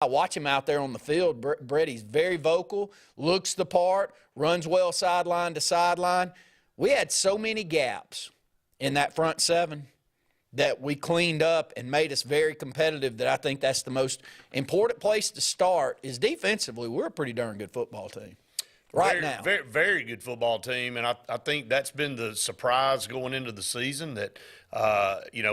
I watch him out there on the field. Brett, he's very vocal, looks the part, runs well sideline to sideline. We had so many gaps in that front seven that we cleaned up and made us very competitive that I think that's the most important place to start is defensively. We're a pretty darn good football team now. Very, very good football team, and I think that's been the surprise going into the season that,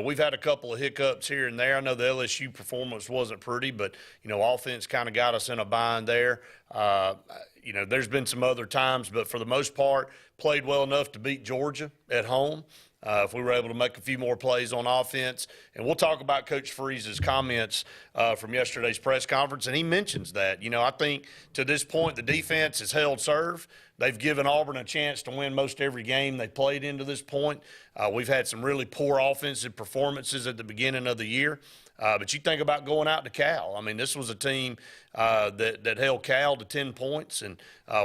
we've had a couple of hiccups here and there. I know the LSU performance wasn't pretty, but, offense kind of got us in a bind there. There's been some other times, but for the most part, played well enough to beat Georgia at home. If we were able to make a few more plays on offense. And we'll talk about Coach Freeze's comments from yesterday's press conference, and he mentions that. I think to this point the defense has held serve. They've given Auburn a chance to win most every game they played into this point. We've had some really poor offensive performances at the beginning of the year. But you think about going out to Cal. I mean, this was a team that held Cal to 10 points, and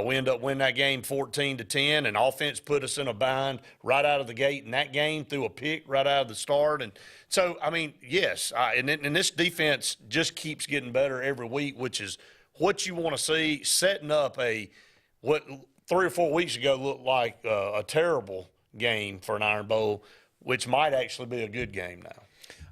we ended up winning that game 14-10, and offense put us in a bind right out of the gate in that game, threw a pick right out of the start. And so, I mean, yes, and this defense just keeps getting better every week, which is what you want to see, setting up what 3 or 4 weeks ago looked like a terrible game for an Iron Bowl, which might actually be a good game now.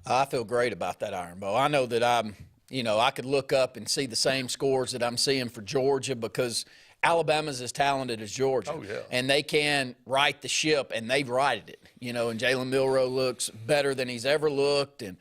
I feel great about that Iron Bowl. I know that I could look up and see the same scores that I'm seeing for Georgia because Alabama's as talented as Georgia. Oh, yeah. And they can right the ship, and they've righted it. And Jalen Milroe looks better than he's ever looked. And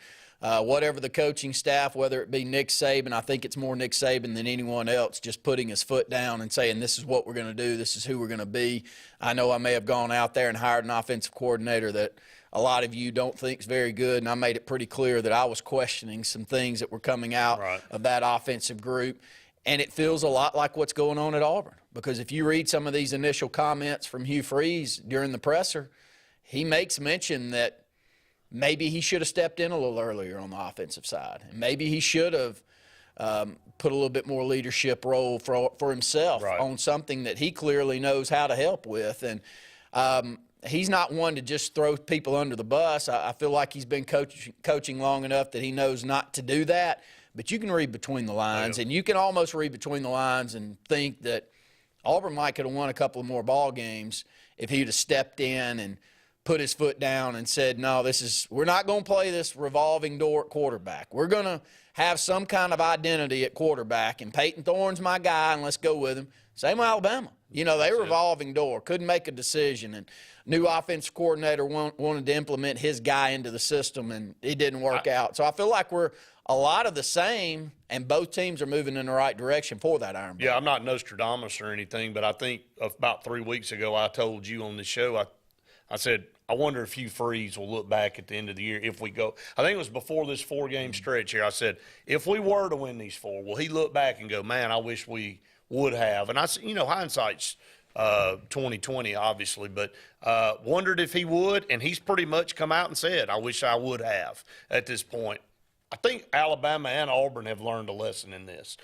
whatever the coaching staff, whether it be Nick Saban, I think it's more Nick Saban than anyone else, just putting his foot down and saying this is what we're going to do, this is who we're going to be. I know I may have gone out there and hired an offensive coordinator that a lot of you don't think is very good, and I made it pretty clear that I was questioning some things that were coming out of that offensive group. And it feels a lot like what's going on at Auburn, because if you read some of these initial comments from Hugh Freeze during the presser, he makes mention that maybe he should have stepped in a little earlier on the offensive side, and maybe he should have put a little bit more leadership role for himself on something that he clearly knows how to help with. And he's not one to just throw people under the bus. I feel like he's been coaching long enough that he knows not to do that. But you can read between the lines, and you can almost read between the lines and think that Auburn might could have won a couple of more ball games if he'd have stepped in and put his foot down and said, no, we're not going to play this revolving door at quarterback. We're going to have some kind of identity at quarterback, and Peyton Thorne's my guy, and let's go with him. Same with Alabama. They were revolving door, couldn't make a decision, and new offensive coordinator wanted to implement his guy into the system, and it didn't work out. So I feel like we're a lot of the same, and both teams are moving in the right direction for that Iron Bowl. Yeah, I'm not Nostradamus or anything, but I think about 3 weeks ago I told you on the show, I said, I wonder if Hugh Freeze will look back at the end of the year if we go. I think it was before this 4-game stretch here. I said, if we were to win these 4, will he look back and go, man, I wish we would have? And I said, hindsight's 2020, obviously, but wondered if he would, and he's pretty much come out and said, I wish I would have at this point. I think Alabama and Auburn have learned a lesson in this.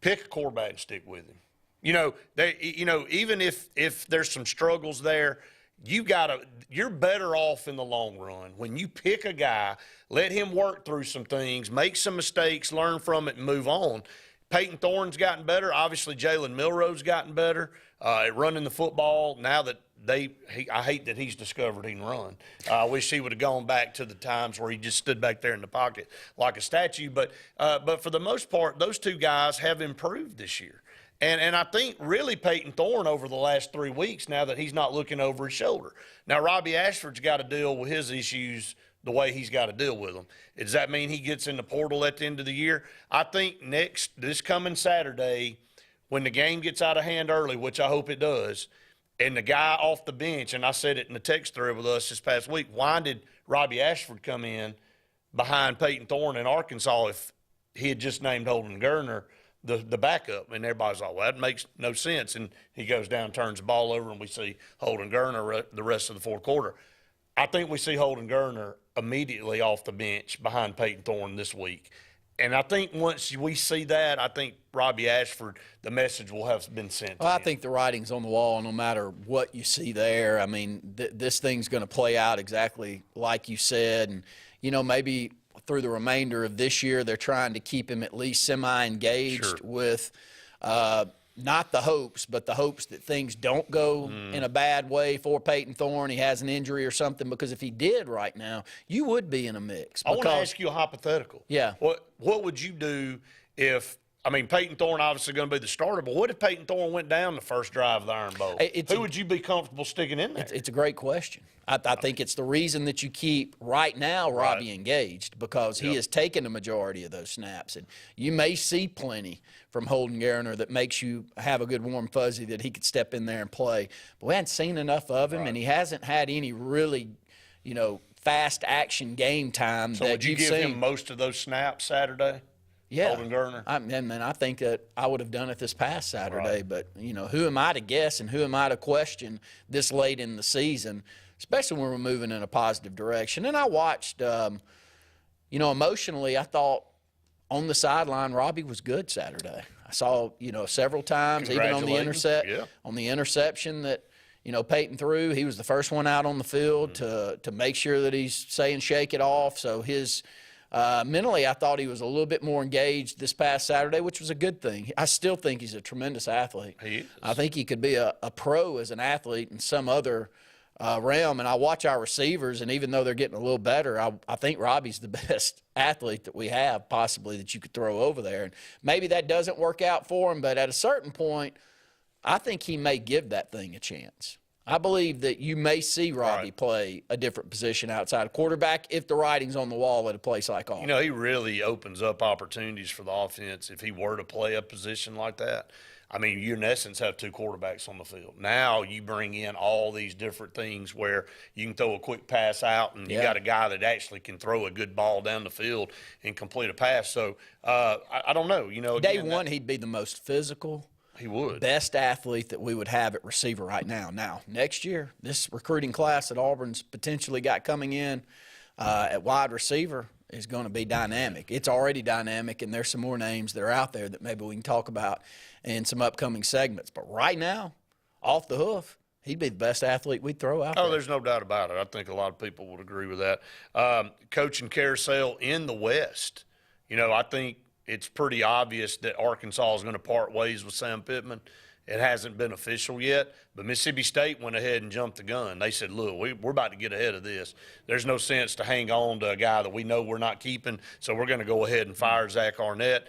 Pick a quarterback and stick with him. Even if there's some struggles there, you're better off in the long run when you pick a guy, let him work through some things, make some mistakes, learn from it, and move on. Peyton Thorne's gotten better. Obviously, Jalen Milroe's gotten better at running the football. Now that I hate that he's discovered he can run. I wish he would have gone back to the times where he just stood back there in the pocket like a statue. But for the most part, those two guys have improved this year. And I think really Peyton Thorne over the last 3 weeks, now that he's not looking over his shoulder. Now, Robbie Ashford's got to deal with his issues the way he's got to deal with them. Does that mean he gets in the portal at the end of the year? I think this coming Saturday, when the game gets out of hand early, which I hope it does, and the guy off the bench, and I said it in the text thread with us this past week, why did Robbie Ashford come in behind Peyton Thorne in Arkansas if he had just named Holden Geriner the backup? And everybody's like, well, that makes no sense. And he goes down, turns the ball over, and we see Holden Geriner the rest of the fourth quarter. I think we see Holden Geriner immediately off the bench behind Peyton Thorne this week. And I think once we see that, I think Robbie Ashford, the message will have been sent to him. I think the writing's on the wall no matter what you see there. I mean, this thing's going to play out exactly like you said. And, maybe through the remainder of this year, they're trying to keep him at least semi-engaged with not the hopes, but the hopes that things don't go in a bad way for Peyton Thorne. He has an injury or something, because if he did right now, you would be in a mix. I want to ask you a hypothetical. Yeah. What would you do if – I mean, Peyton Thorne obviously going to be the starter, but what if Peyton Thorne went down the first drive of the Iron Bowl? Who would you be comfortable sticking in there? It's a great question. I think it's the reason that you keep right now Robbie engaged, because he has taken the majority of those snaps. And you may see plenty from Holden Garner that makes you have a good warm fuzzy that he could step in there and play. But we hadn't seen enough of him, and he hasn't had any really, fast action game time so that would you you've give seen. him most of those snaps Saturday? Yeah, Holden Garner. I think that I would have done it this past Saturday. But who am I to guess, and who am I to question this late in the season, especially when we're moving in a positive direction? And I watched, emotionally, I thought on the sideline Robbie was good Saturday. I saw several times, even on the interception that Peyton threw. He was the first one out on the field to make sure that he's saying shake it off. So his mentally, I thought he was a little bit more engaged this past Saturday, which was a good thing. I still think he's a tremendous athlete. He is. I think he could be a pro as an athlete in some other realm. And I watch our receivers, and even though they're getting a little better, I think Robbie's the best athlete that we have, possibly, that you could throw over there. And maybe that doesn't work out for him, but at a certain point, I think he may give that thing a chance. I believe that you may see Robbie play a different position outside of quarterback if the writing's on the wall at a place like Auburn. He really opens up opportunities for the offense if he were to play a position like that. I mean, you in essence have two quarterbacks on the field. Now you bring in all these different things where you can throw a quick pass out, and you got a guy that actually can throw a good ball down the field and complete a pass. So I don't know. Day one, he'd be the most physical. He would. Best athlete that we would have at receiver right now. Now, next year, this recruiting class that Auburn's potentially got coming in at wide receiver is going to be dynamic. It's already dynamic, and there's some more names that are out there that maybe we can talk about in some upcoming segments. But right now, off the hoof, he'd be the best athlete we'd throw out there. Oh, there's no doubt about it. I think a lot of people would agree with that. Coaching carousel in the West, I think it's pretty obvious that Arkansas is going to part ways with Sam Pittman. It hasn't been official yet, but Mississippi State went ahead and jumped the gun. They said, look, we're about to get ahead of this. There's no sense to hang on to a guy that we know we're not keeping, so we're going to go ahead and fire Zach Arnett.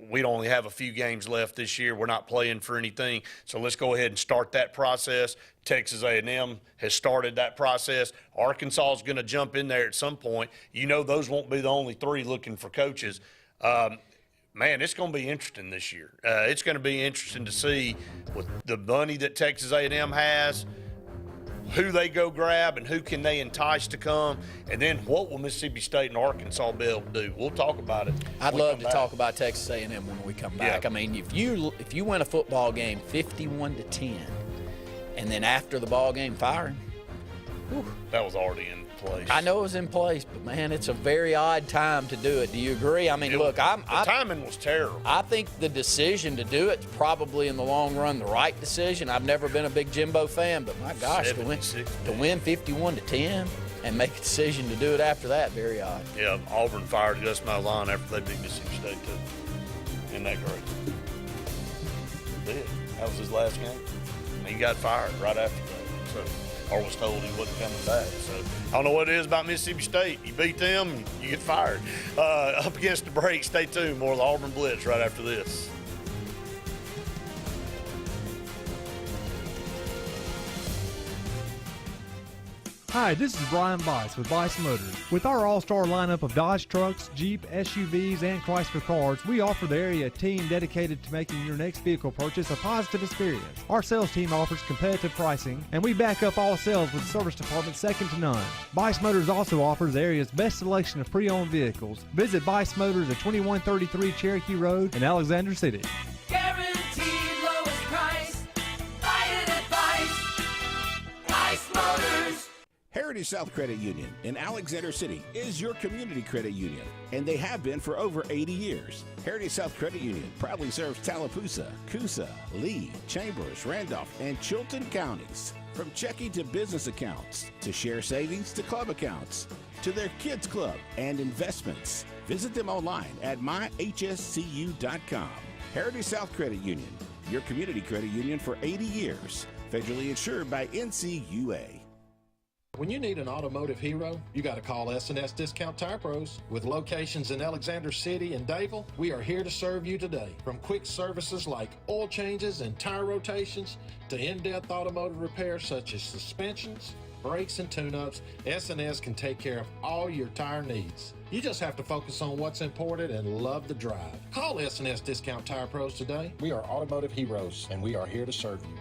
We only have a few games left this year. We're not playing for anything, so let's go ahead and start that process. Texas A&M has started that process. Arkansas is going to jump in there at some point. Those won't be the only three looking for coaches. Man, it's going to be interesting this year. It's going to be interesting to see with the money that Texas A&M has, who they go grab and who can they entice to come, and then what will Mississippi State and Arkansas be able to do. We'll talk about it. I'd love to talk about Texas A&M when we come back. Yeah. I mean, if you win a football game 51-10, and then after the ball game firing, that was already in place. I know it was in place, but man, it's a very odd time to do it. Do you agree? I mean, look, the timing was terrible. I think the decision to do it's probably in the long run the right decision. I've never been a big Jimbo fan, but my gosh, to win 51-10 and make a decision to do it after that, very odd. Yeah, Auburn fired Gus Malzahn after they beat Mississippi State too. Isn't that great? He did. That was his last game. He got fired right after that. So. Or was told he wasn't coming back. So I don't know what it is about Mississippi State. You beat them, you get fired. Up against the break, stay tuned. More of the Auburn Blitz right after this. Hi, this is Brian Bice with Bice Motors. With our all-star lineup of Dodge trucks, Jeep, SUVs, and Chrysler cars, we offer the area a team dedicated to making your next vehicle purchase a positive experience. Our sales team offers competitive pricing, and we back up all sales with a service department second to none. Bice Motors also offers the area's best selection of pre-owned vehicles. Visit Bice Motors at 2133 Cherokee Road in Alexander City. Guaranteed lowest price. Buy it at Bice Motors. Heritage South Credit Union in Alexander City is your community credit union, and they have been for over 80 years. Heritage South Credit Union proudly serves Tallapoosa, Coosa, Lee, Chambers, Randolph, and Chilton counties. From checking to business accounts, to share savings to club accounts, to their kids club and investments. Visit them online at myhscu.com. Heritage South Credit Union, your community credit union for 80 years. Federally insured by NCUA. When you need an automotive hero, you got to call S&S Discount Tire Pros. With locations in Alexander City and Dayville, we are here to serve you today. From quick services like oil changes and tire rotations to in-depth automotive repairs such as suspensions, brakes, and tune-ups, S&S can take care of all your tire needs. You just have to focus on what's important and love the drive. Call S&S Discount Tire Pros today. We are automotive heroes, and we are here to serve you.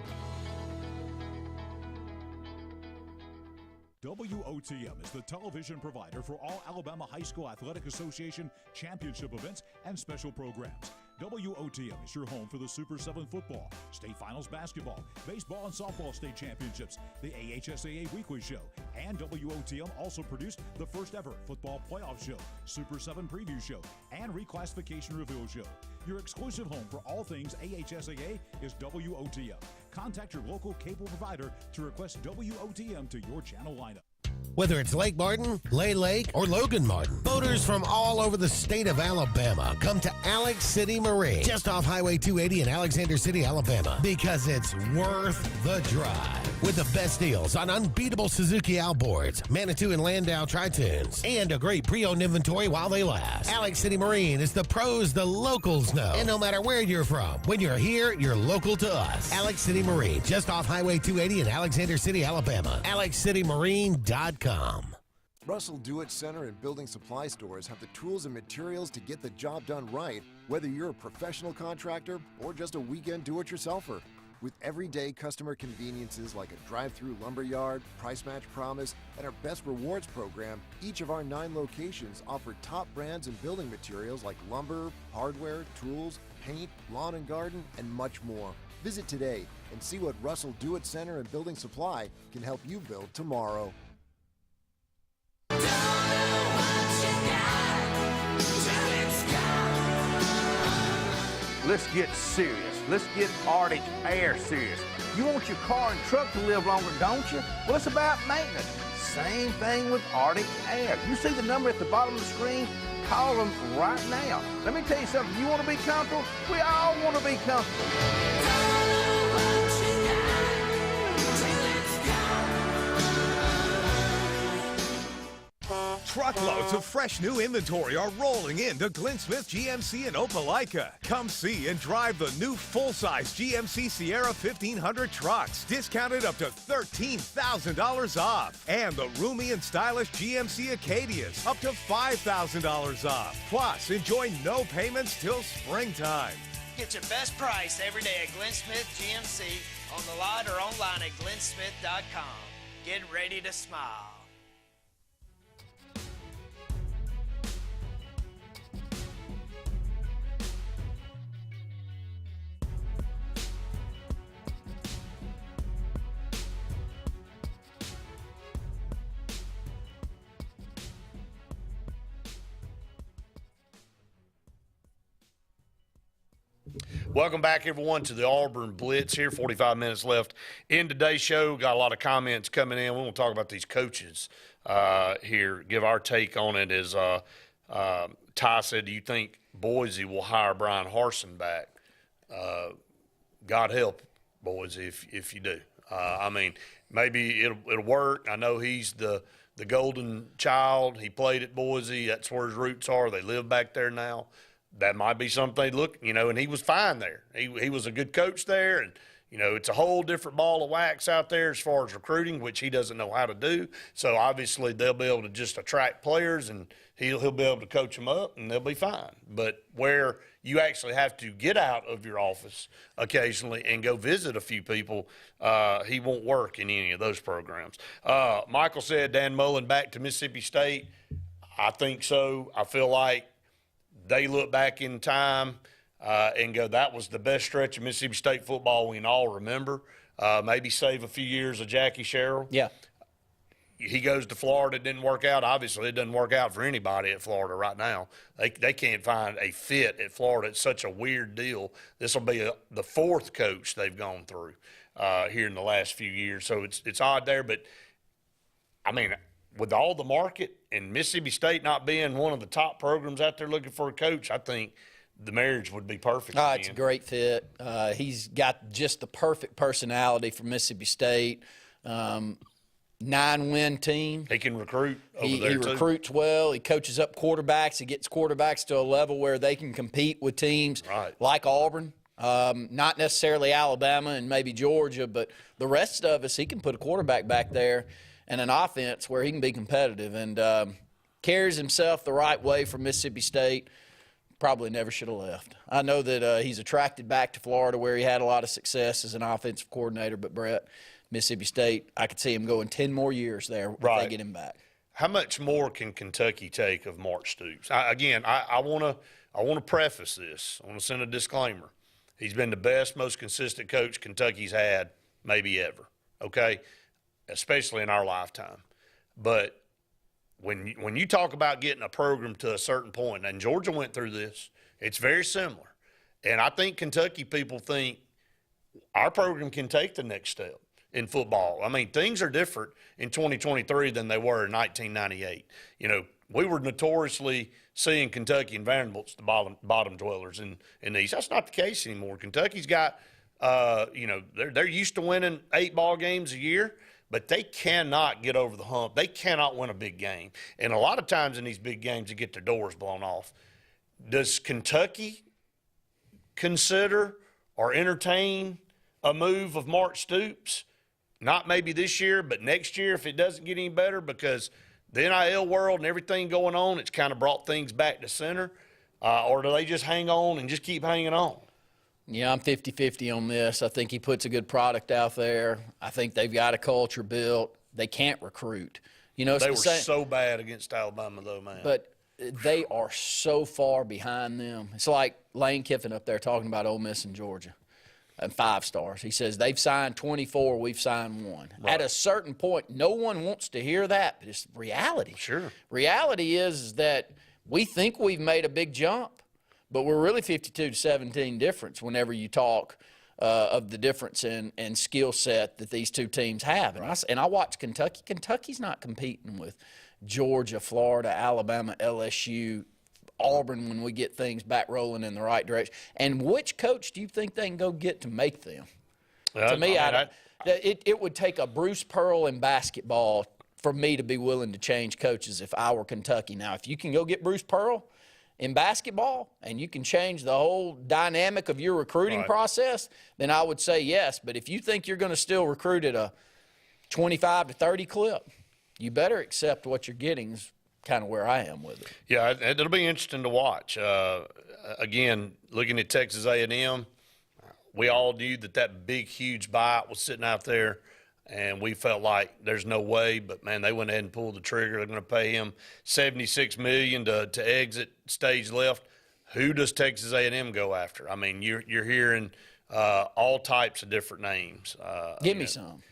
WOTM is the television provider for all Alabama High School Athletic Association championship events and special programs. WOTM is your home for the Super 7 football, state finals basketball, baseball and softball state championships, the AHSAA weekly show, and WOTM also produced the first ever football playoff show, Super 7 preview show, and reclassification reveal show. Your exclusive home for all things AHSAA is WOTM. Contact your local cable provider to request WOTM to your channel lineup. Whether it's Lake Martin, Lay Lake, or Logan Martin, boaters from all over the state of Alabama come to Alex City Marine, just off Highway 280 in Alexander City, Alabama, because it's worth the drive. With the best deals on unbeatable Suzuki outboards, Manitou and Landau tri-tunes, and a great pre-owned inventory while they last. Alex City Marine is the pros the locals know. And no matter where you're from, when you're here, you're local to us. Alex City Marine, just off Highway 280 in Alexander City, Alabama. AlexCityMarine.com. Russell Do-It Center and building supply stores have the tools and materials to get the job done right, whether you're a professional contractor or just a weekend do-it-yourselfer. With everyday customer conveniences like a drive-through lumberyard, price match promise, and our Best Rewards program, each of our 9 locations offer top brands and building materials like lumber, hardware, tools, paint, lawn and garden, and much more. Visit today and see what Russell Do-It Center and Building Supply can help you build tomorrow. Let's get serious. Let's get Arctic Air serious. You want your car and truck to live longer, don't you? Well, it's about maintenance. Same thing with Arctic Air. You see the number at the bottom of the screen? Call them right now. Let me tell you something. You want to be comfortable? We all want to be comfortable. Truckloads of fresh new inventory are rolling into Glenn Smith GMC in Opelika. Come see and drive the new full-size GMC Sierra 1500 trucks, discounted up to $13,000 off. And the roomy and stylish GMC Acadias, up to $5,000 off. Plus, enjoy no payments till springtime. Get your best price every day at Glenn Smith GMC on the lot or online at glennsmith.com. Get ready to smile. Welcome back, everyone, to the Auburn Blitz here. 45 minutes left in today's show. Got a lot of comments coming in. We want to talk about these coaches here, give our take on it. As Ty said, do you think Boise will hire Brian Harsin back? God help Boise if you do. I mean, maybe it'll work. I know he's the golden child. He played at Boise. That's where his roots are. They live back there now. That might be something they look, and he was fine there. He was a good coach there, and, it's a whole different ball of wax out there as far as recruiting, which he doesn't know how to do. So, obviously, they'll be able to just attract players, and he'll be able to coach them up, and they'll be fine. But where you actually have to get out of your office occasionally and go visit a few people, he won't work in any of those programs. Michael said Dan Mullen back to Mississippi State. I think so. I feel like they look back in time and go, that was the best stretch of Mississippi State football we can all remember. Maybe save a few years of Jackie Sherrill. Yeah. he goes to Florida, it didn't work out. Obviously, it doesn't work out for anybody at Florida right now. They can't find a fit at Florida. It's such a weird deal. This will be the fourth coach they've gone through here in the last few years. So it's odd there. But, I mean, with all the market and Mississippi State not being one of the top programs out there looking for a coach, I think the marriage would be perfect. It's a great fit. He's got just the perfect personality for Mississippi State. 9-win team. He can recruit over there, He recruits well. He coaches up quarterbacks. He gets quarterbacks to a level where they can compete with teams like Auburn. Not necessarily Alabama and maybe Georgia, but the rest of us, he can put a quarterback back there and an offense where he can be competitive, and carries himself the right way for Mississippi State. Probably never should have left. I know that he's attracted back to Florida where he had a lot of success as an offensive coordinator, but Brett, Mississippi State, I could see him going 10 more years there if they get him back. How much more can Kentucky take of Mark Stoops? I want to preface this. I want to send a disclaimer. He's been the best, most consistent coach Kentucky's had maybe ever, okay, especially in our lifetime. But when you talk about getting a program to a certain point, and Georgia went through this, it's very similar. And I think Kentucky people think our program can take the next step in football. I mean, things are different in 2023 than they were in 1998. You know, we were notoriously seeing Kentucky and Vanderbilt's the bottom dwellers in the East. That's not the case anymore. Kentucky's got, they're used to winning 8 ball games a year, but they cannot get over the hump. They cannot win a big game. And a lot of times in these big games, they get their doors blown off. Does Kentucky consider or entertain a move of Mark Stoops? Not maybe this year, but next year if it doesn't get any better, because the NIL world and everything going on, it's kind of brought things back to center. Or do they just hang on and just keep hanging on? Yeah, I'm 50-50 on this. I think he puts a good product out there. I think they've got a culture built. They can't recruit. You know, they were so bad against Alabama, though, man. But they are so far behind them. It's like Lane Kiffin up there talking about Ole Miss and Georgia. And 5 stars. He says they've signed 24, we've signed 1. Right. At a certain point, no one wants to hear that, but it's reality. Sure. Reality is that we think we've made a big jump, but we're really 52-17 difference whenever you talk of the difference in skill set that these two teams have. And I watch Kentucky. Kentucky's not competing with Georgia, Florida, Alabama, LSU, Auburn when we get things back rolling in the right direction. And which coach do you think they can go get to make them? To me, it would take a Bruce Pearl in basketball for me to be willing to change coaches if I were Kentucky. Now, if you can go get Bruce Pearl in basketball and you can change the whole dynamic of your recruiting process, then I would say yes. But if you think you're going to still recruit at a 25 to 30 clip, you better accept what you're getting is kind of where I am with it. Yeah, it'll be interesting to watch. Again, looking at Texas A&M, we all knew that big, huge bite was sitting out there, and we felt like there's no way. But, man, they went ahead and pulled the trigger. They're going to pay him $76 million to exit stage left. Who does Texas A&M go after? I mean, you're hearing all types of different names. Give me some.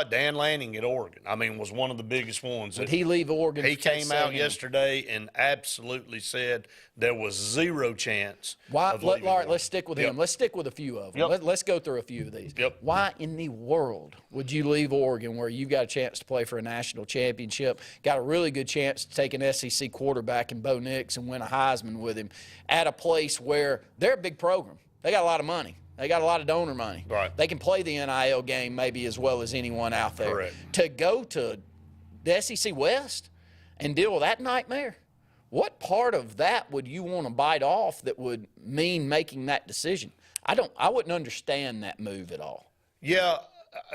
Dan Lanning at Oregon, was one of the biggest ones. Would he leave Oregon? He came out yesterday and absolutely said there was zero chance. Let's stick with him. Let's stick with a few of them. Let's go through a few of these. Why in the world would you leave Oregon where you've got a chance to play for a national championship, got a really good chance to take an SEC quarterback in Bo Nix and win a Heisman with him at a place where they're a big program? They got a lot of money. They got a lot of donor money. Right. They can play the NIL game maybe as well as anyone out there. Correct. To go to the SEC West and deal with that nightmare, what part of that would you want to bite off that would mean making that decision? I wouldn't understand that move at all. Yeah,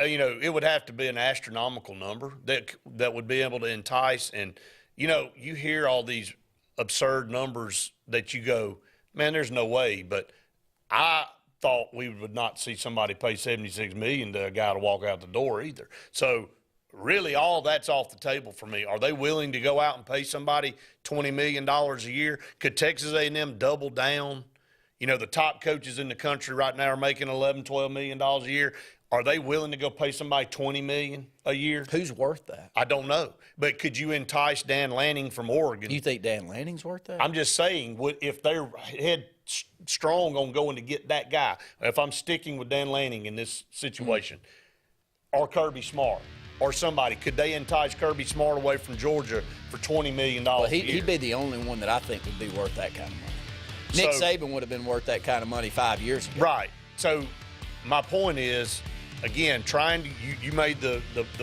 it would have to be an astronomical number that would be able to entice. And, you hear all these absurd numbers that you go, man, there's no way. But I thought we would not see somebody pay $76 million to a guy to walk out the door either. So really all that's off the table for me. Are they willing to go out and pay somebody $20 million a year? Could Texas A&M double down, you know, the top coaches in the country right now are making $11, $12 million a year. Are they willing to go pay somebody $20 million a year? Who's worth that? I don't know. But could you entice Dan Lanning from Oregon? You think Dan Lanning's worth that? I'm just saying, if they're strong on going to get that guy, if I'm sticking with Dan Lanning in this situation, or Kirby Smart, or somebody, could they entice Kirby Smart away from Georgia for $20 million a year? He'd be the only one that I think would be worth that kind of money. Nick Saban would have been worth that kind of money 5 years ago. Right. So my point is, again, you made the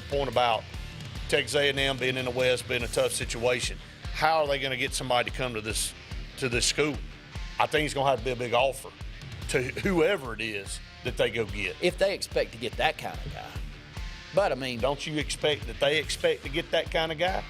point about Texas A&M being in the West, being a tough situation. How are they going to get somebody to come to this school? I think it's going to have to be a big offer to whoever it is that they go get. If they expect to get that kind of guy. But, I mean, don't you expect that they expect to get that kind of guy?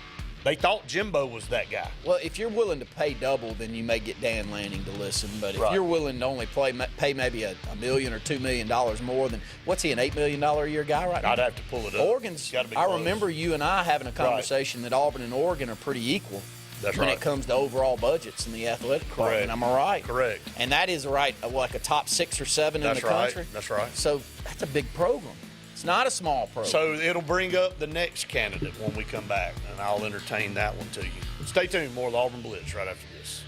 They thought Jimbo was that guy. Well, if you're willing to pay double, then you may get Dan Lanning to listen. But if you're willing to only pay maybe $1 million or $2 million more, then what's he, an $8 million a year guy right now? I'd have to pull it up. Oregon's, I remember you and I having a conversation that Auburn and Oregon are pretty equal. That's when right. it comes to overall budgets in the athletic department. Am I right? Correct. And that is like a top 6 or 7 in the country. That's right. So that's a big program. It's not a small program. So it'll bring up the next candidate when we come back, and I'll entertain that one to you. Stay tuned. More of the Auburn Blitz right after this.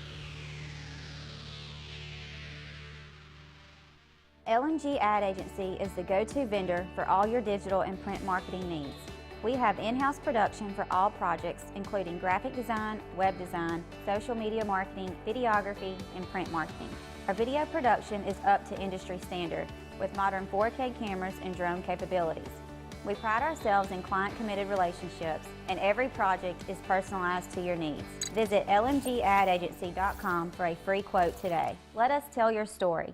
L&G Ad Agency is the go-to vendor for all your digital and print marketing needs. We have in-house production for all projects, including graphic design, web design, social media marketing, videography, and print marketing. Our video production is up to industry standard with modern 4K cameras and drone capabilities. We pride ourselves in client-committed relationships, and every project is personalized to your needs. Visit lmgadagency.com for a free quote today. Let us tell your story.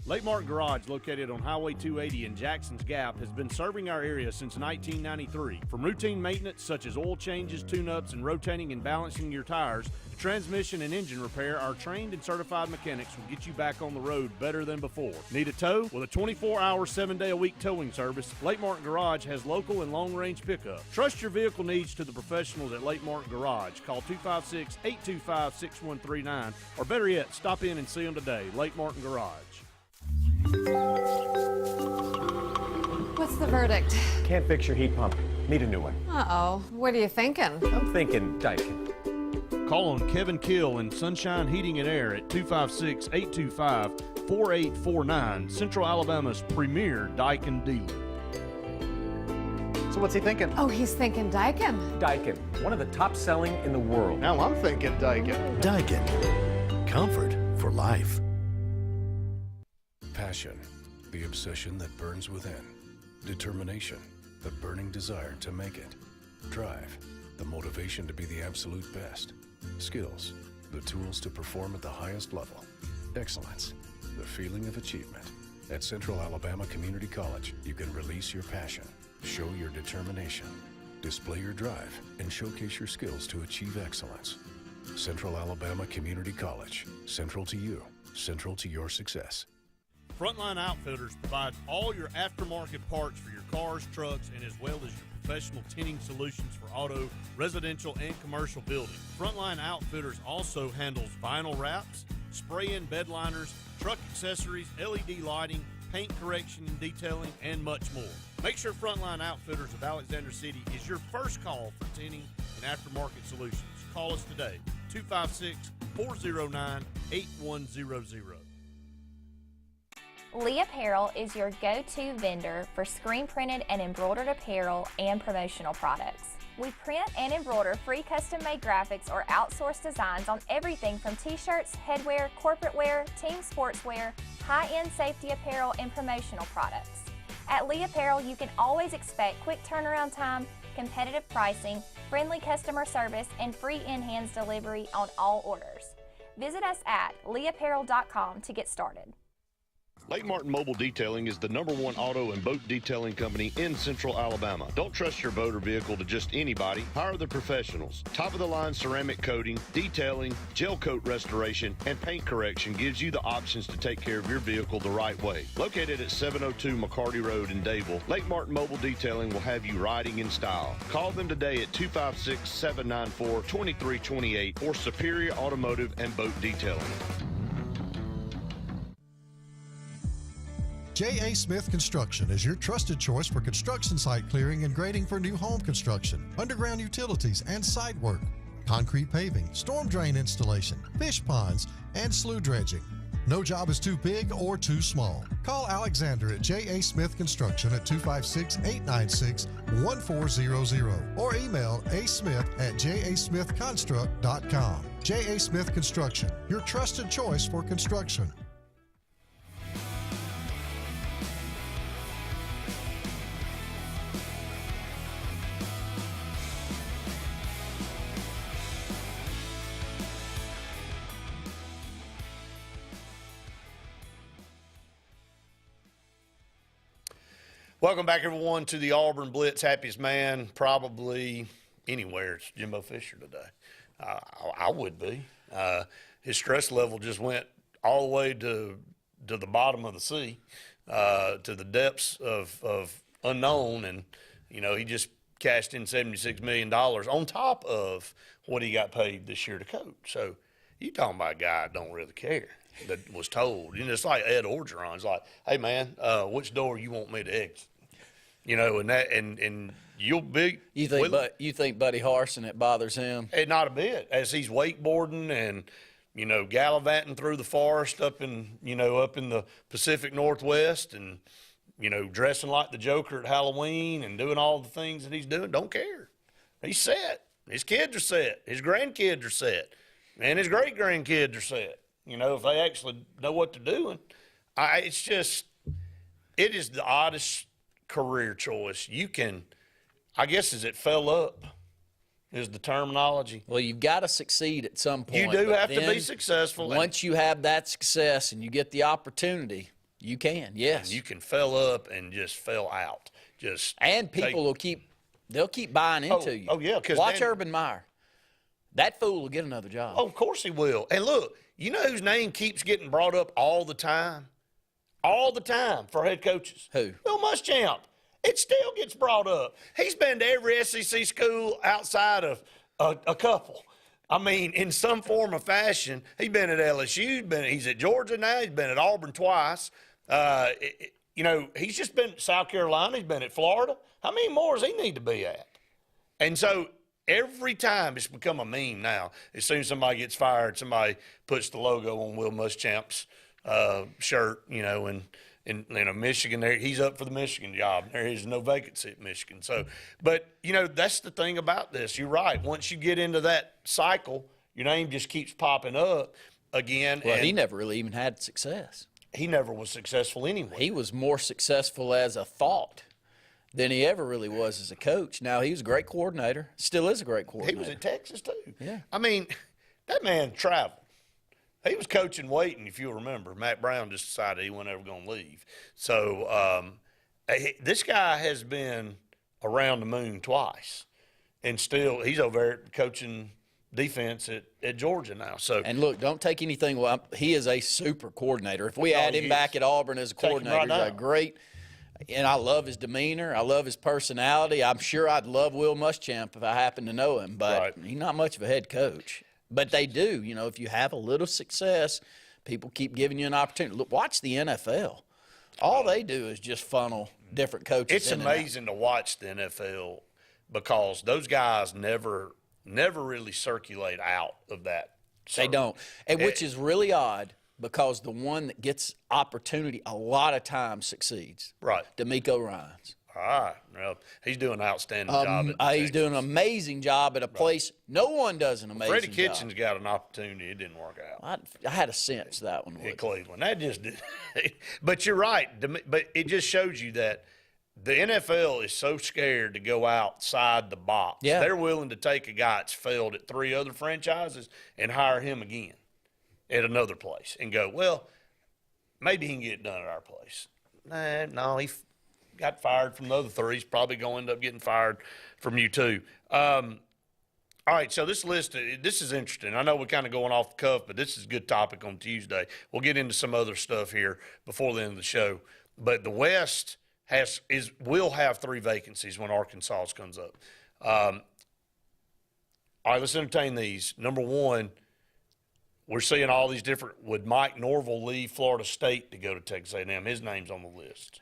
Lake Martin Garage, located on Highway 280 in Jackson's Gap, has been serving our area since 1993. From routine maintenance such as oil changes, tune-ups, and rotating and balancing your tires, to transmission and engine repair, our trained and certified mechanics will get you back on the road better than before. Need a tow? With a 24-hour, 7-day-a-week towing service, Lake Martin Garage has local and long-range pickup. Trust your vehicle needs to the professionals at Lake Martin Garage. Call 256-825-6139, or better yet, stop in and see them today. Lake Martin Garage. What's the verdict? Can't fix your heat pump. Need a new one. Uh-oh. What are you thinking? I'm thinking Daikin. Call on Kevin Kill in Sunshine Heating and Air at 256-825-4849, Central Alabama's premier Daikin dealer. So what's he thinking? Oh, he's thinking Daikin. Daikin, one of the top selling in the world. Now I'm thinking Daikin. Daikin. Comfort for life. Passion, the obsession that burns within. Determination, the burning desire to make it. Drive, the motivation to be the absolute best. Skills, the tools to perform at the highest level. Excellence, the feeling of achievement. At Central Alabama Community College, you can release your passion, show your determination, display your drive, and showcase your skills to achieve excellence. Central Alabama Community College, central to you, central to your success. Frontline Outfitters provides all your aftermarket parts for your cars, trucks, and as well as your professional tinting solutions for auto, residential, and commercial building. Frontline Outfitters also handles vinyl wraps, spray-in bed liners, truck accessories, LED lighting, paint correction and detailing, and much more. Make sure Frontline Outfitters of Alexander City is your first call for tinting and aftermarket solutions. Call us today, 256-409-8100. Lee Apparel is your go-to vendor for screen-printed and embroidered apparel and promotional products. We print and embroider free custom-made graphics or outsourced designs on everything from t-shirts, headwear, corporate wear, team sportswear, high-end safety apparel, and promotional products. At Lee Apparel, you can always expect quick turnaround time, competitive pricing, friendly customer service, and free in-hands delivery on all orders. Visit us at leeapparel.com to get started. Lake Martin Mobile Detailing is the #1 auto and boat detailing company in Central Alabama. Don't trust your boat or vehicle to just anybody. Hire the professionals. Top-of-the-line ceramic coating, detailing, gel coat restoration, and paint correction gives you the options to take care of your vehicle the right way. Located at 702 McCarty Road in Dayville, Lake Martin Mobile Detailing will have you riding in style. Call them today at 256-794-2328 for Superior Automotive and Boat Detailing. J.A. Smith Construction is your trusted choice for construction site clearing and grading for new home construction, underground utilities and site work, concrete paving, storm drain installation, fish ponds, and slough dredging. No job is too big or too small. Call Alexander at J.A. Smith Construction at 256-896-1400 or email asmith@jasmithconstruct.com. J.A. Smith Construction, your trusted choice for construction. Welcome back, everyone, to the Auburn Blitz. Happiest man probably anywhere. It's Jimbo Fisher today. I would be. His stress level just went all the way to the bottom of the sea, to the depths of unknown, and he just cashed in $76 million on top of what he got paid this year to coach. So you talking about a guy that don't really care. That was told, it's like Ed Orgeron's like, hey man, which door you want me to exit? And you'll be. You think Buddy Harsin, it bothers him? Not a bit. As he's wakeboarding and gallivanting through the forest up in the Pacific Northwest, and dressing like the Joker at Halloween and doing all the things that he's doing, don't care. He's set. His kids are set. His grandkids are set, and his great grandkids are set. If they actually know what they're doing. It is the oddest career choice. You can, I guess, as it fell up is the terminology. Well, you've got to succeed at some point. You do have to be successful. Once you have that success and you get the opportunity, you can, yes. And you can fail up and just fail out. And people will keep buying into you. Oh, yeah. Watch Urban Meyer. That fool will get another job. Oh, of course he will. And look, you know whose name keeps getting brought up all the time? All the time for head coaches. Who? Will Muschamp. It still gets brought up. He's been to every SEC school outside of a couple. I mean, in some form or fashion. He's been at LSU. He's at Georgia now. He's been at Auburn twice. He's just been at South Carolina. He's been at Florida. How many more does he need to be at? And so every time it's become a meme now. As soon as somebody gets fired, somebody puts the logo on Will Muschamp's shirt, in Michigan. There, he's up for the Michigan job. There is no vacancy at Michigan. So, but that's the thing about this. You're right. Once you get into that cycle, your name just keeps popping up again. Well, he never really even had success. He never was successful anyway. He was more successful as a thought than he ever really was as a coach. Now, he was a great coordinator. Still is a great coordinator. He was at Texas, too. Yeah. I mean, that man traveled. He was coaching Waiting, if you'll remember. Matt Brown just decided he wasn't ever going to leave. So this guy has been around the moon twice. And still, he's over there coaching defense at Georgia now. So, and look, don't take anything. Well, he is a super coordinator. If we add him back at Auburn as a coordinator, he's a great. And I love his demeanor. I love his personality. I'm sure I'd love Will Muschamp if I happened to know him, but he's not much of a head coach. But they do. If you have a little success, people keep giving you an opportunity. Look, watch the NFL. All they do is just funnel different coaches. It's amazing to watch the NFL because those guys never really circulate out of that circle. They don't, and which is really odd. Because the one that gets opportunity a lot of times succeeds. Right. D'Amico Ryans. All right. Well, he's doing an outstanding job at he's doing an amazing job at a place no one does an amazing Freddie job. Kitchens got an opportunity. It didn't work out. I had a sense that one would. In Cleveland. That just did. But you're right. But it just shows you that the NFL is so scared to go outside the box. Yeah. They're willing to take a guy that's failed at 3 other franchises and hire him again at another place and go, well, maybe he can get it done at our place. No, he got fired from the other 3. He's probably going to end up getting fired from you too. All right, so this list, this is interesting. I know we're kind of going off the cuff, but this is a good topic on Tuesday. We'll get into some other stuff here before the end of the show. But the West will have 3 vacancies when Arkansas comes up. All right, let's entertain these. Number 1, we're seeing all these different. Would Mike Norville leave Florida State to go to Texas A&M? His name's on the list.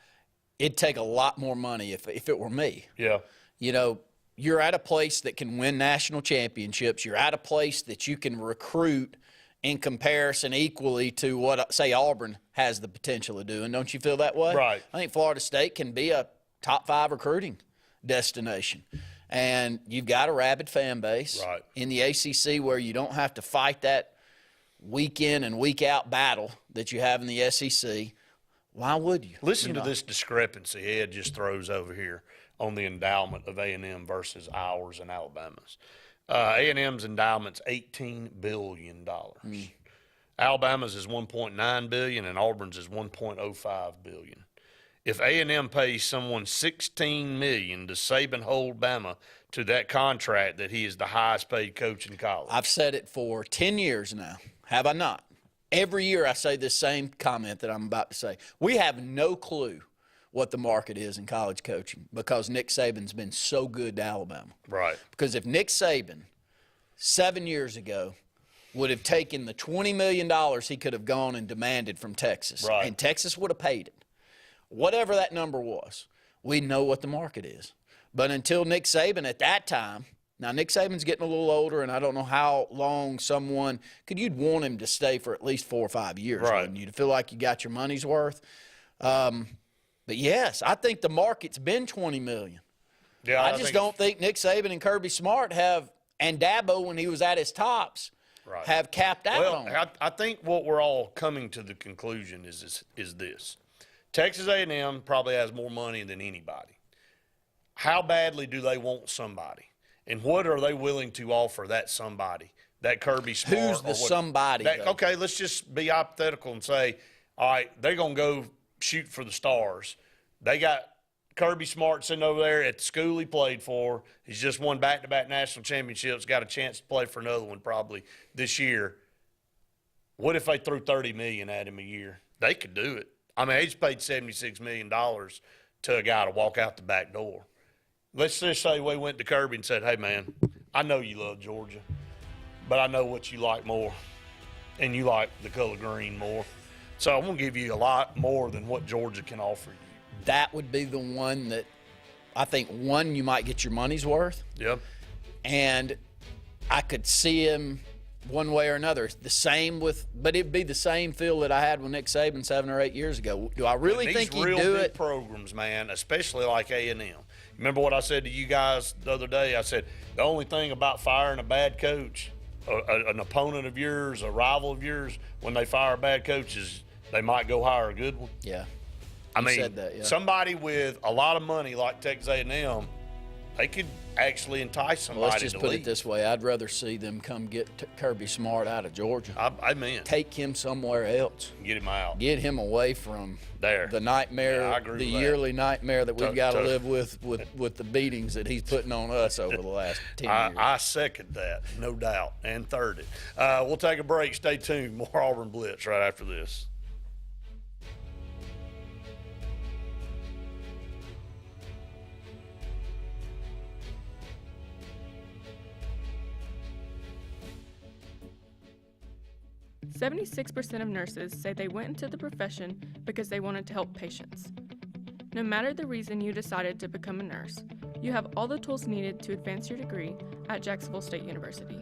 It'd take a lot more money if it were me. Yeah. You know, you're at a place that can win national championships. You're at a place that you can recruit in comparison equally to what, say, Auburn has the potential of doing. Don't you feel that way? Right. I think Florida State can be a top 5 recruiting destination. And you've got a rabid fan base in the ACC where you don't have to fight that week in and week out battle that you have in the SEC. Why would you? Listen to this discrepancy Ed just throws over here on the endowment of A&M versus ours and Alabama's. A&M's endowment's $18 billion. Alabama's is $1.9 billion and Auburn's is $1.05 billion. If A&M pays someone $16 million to Saban hold Bama to that contract that he is the highest paid coach in college. I've said it for 10 years now, have I not? Every year I say this same comment that I'm about to say. We have no clue what the market is in college coaching because Nick Saban's been so good to Alabama. Right. Because if Nick Saban 7 years ago would have taken the $20 million he could have gone and demanded from Texas, and Texas would have paid it, whatever that number was, we know what the market is. But until Nick Saban at that time, now Nick Saban's getting a little older, and I don't know how long you'd want him to stay for at least 4 or 5 years, wouldn't you, to feel like you got your money's worth. But yes, I think the market's been $20 million. Yeah, I just don't think Nick Saban and Kirby Smart and Dabo when he was at his tops, have capped out on it. I think what we're all coming to the conclusion is this. Texas A&M probably has more money than anybody. How badly do they want somebody? And what are they willing to offer that somebody, that Kirby Smart? Who's the somebody? Okay, let's just be hypothetical and say, all right, they're going to go shoot for the stars. They got Kirby Smart sitting over there at the school he played for. He's just won back-to-back national championships, got a chance to play for another one probably this year. What if they threw $30 million at him a year? They could do it. I mean, they just paid $76 million to a guy to walk out the back door. Let's just say we went to Kirby and said, hey, man, I know you love Georgia, but I know what you like more, and you like the color green more. So I'm going to give you a lot more than what Georgia can offer you. That would be the one that I think, one, you might get your money's worth. Yep. And I could see him one way or another. But it'd be the same feel that I had with Nick Saban 7 or 8 years ago. Do I really think he'd do it? These real big programs, man, especially like A&M. Remember what I said to you guys the other day? I said, the only thing about firing a bad coach, an opponent of yours, a rival of yours, when they fire a bad coach is they might go hire a good one. Yeah. I mean, said that, yeah. Somebody with a lot of money like Texas A&M, they could actually entice somebody Well, let's just to put leave. it this way. I'd rather see them come get Kirby Smart out of Georgia. I mean. Take him somewhere else. Get him out. Get him away from the nightmare, Yeah, I agree the with that. yearly nightmare that we've got to Tough. live with the beatings that he's putting on us over the last 10 years. I second that, no doubt, and third it. We'll take a break. Stay tuned. More Auburn Blitz right after this. "76% of nurses say they went into the profession because they wanted to help patients. No matter the reason you decided to become a nurse, you have all the tools needed to advance your degree at Jacksonville State University.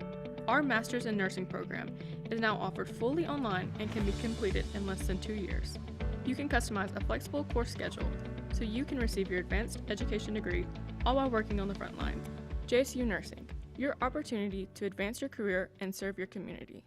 Our Master's in Nursing program is now offered fully online and can be completed in less than 2 years. You can customize a flexible course schedule so you can receive your advanced education degree all while working on the front line. JSU Nursing, your opportunity to advance your career and serve your community."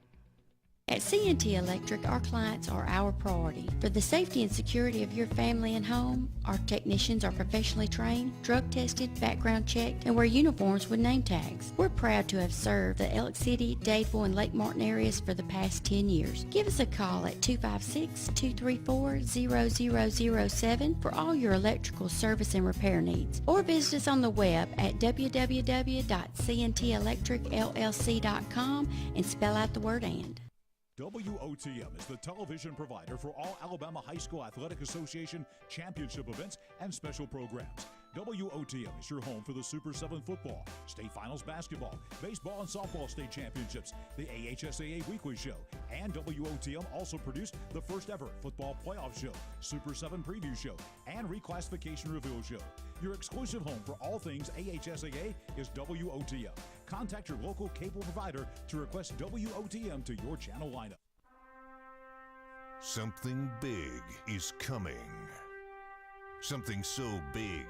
At C&T Electric, our clients are our priority. For the safety and security of your family and home, our technicians are professionally trained, drug tested, background checked, and wear uniforms with name tags. We're proud to have served the Elk City, Dadeville, and Lake Martin areas for the past 10 years. Give us a call at 256-234-0007 for all your electrical service and repair needs, or visit us on the web at www.cntelectricllc.com and spell out the word "and." WOTM is the television provider for all Alabama High School Athletic Association championship events and special programs. WOTM is your home for the Super 7 football, state finals basketball, baseball and softball state championships, the AHSAA weekly show, and WOTM also produced the first ever football playoff show, Super 7 preview show, and reclassification reveal show. Your exclusive home for all things AHSAA is WOTM. Contact your local cable provider to request WOTM to your channel lineup. Something big is coming. Something so big,